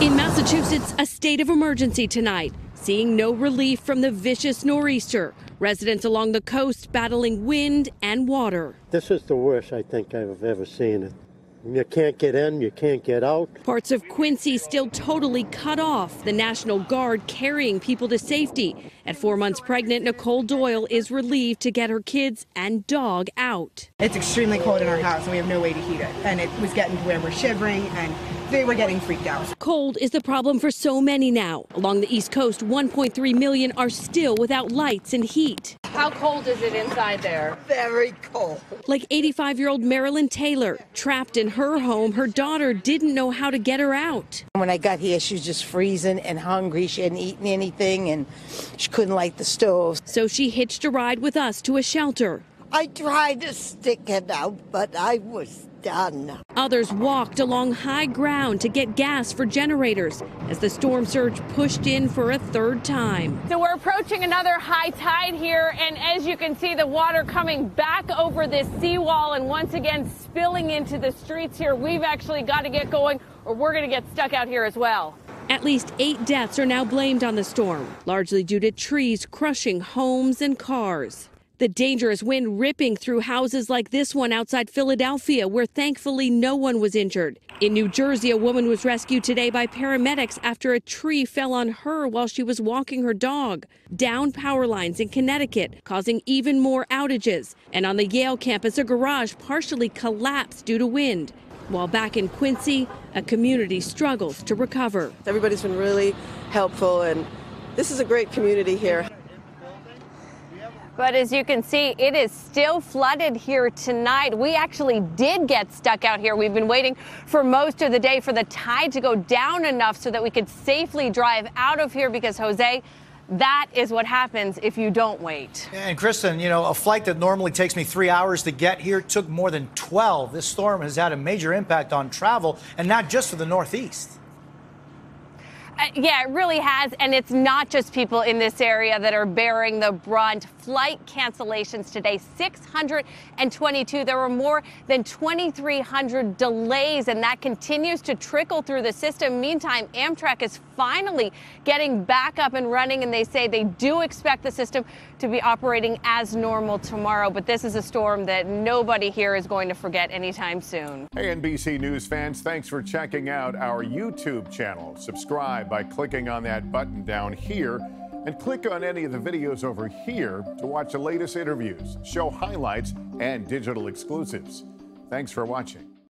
In Massachusetts, a state of emergency tonight, seeing no relief from the vicious nor'easter. Residents along the coast battling wind and water. This is the worst I think I've ever seen it. You can't get in, you can't get out. Parts of Quincy still totally cut off. The National Guard carrying people to safety. At 4 months pregnant, Nicole Doyle is relieved to get her kids and dog out. It's extremely cold in our house and we have no way to heat it. And it was getting to where we're shivering and they were getting freaked out. Cold is the problem for so many now. Along the East Coast, 1.3 million are still without lights and heat. How cold is it inside there? Very cold. Like 85-year-old Marilyn Taylor, trapped in her home, her daughter didn't know how to get her out. When I got here, she was just freezing and hungry. She hadn't eaten anything and she couldn't light the stove. So she hitched a ride with us to a shelter. I tried to stick it out, but I was done. Others walked along high ground to get gas for generators as the storm surge pushed in for a third time. So we're approaching another high tide here, and as you can see, the water coming back over this seawall and once again spilling into the streets here. We've actually got to get going or we're going to get stuck out here as well. At least 8 deaths are now blamed on the storm, largely due to trees crushing homes and cars. The dangerous wind ripping through houses like this one outside Philadelphia, where thankfully no one was injured. In New Jersey, a woman was rescued today by paramedics after a tree fell on her while she was walking her dog. Down power lines in Connecticut, causing even more outages. And on the Yale campus, a garage partially collapsed due to wind. While back in Quincy, a community struggles to recover. Everybody's been really helpful, and this is a great community here. But as you can see, it is still flooded here tonight. We actually did get stuck out here. We've been waiting for most of the day for the tide to go down enough so that we could safely drive out of here because, Jose, that is what happens if you don't wait. And Kristen, you know, a flight that normally takes me 3 hours to get here took more than 12. This storm has had a major impact on travel, and not just for the Northeast. Yeah, it really has. And it's not just people in this area that are bearing the brunt. Flight cancellations today, 622. There were more than 2,300 delays, and that continues to trickle through the system. Meantime, Amtrak is finally getting back up and running, and they say they do expect the system to be operating as normal tomorrow. But this is a storm that nobody here is going to forget anytime soon. Hey, NBC News fans, thanks for checking out our YouTube channel. Subscribe by clicking on that button down here, and click on any of the videos over here to watch the latest interviews, show highlights, and digital exclusives. Thanks for watching.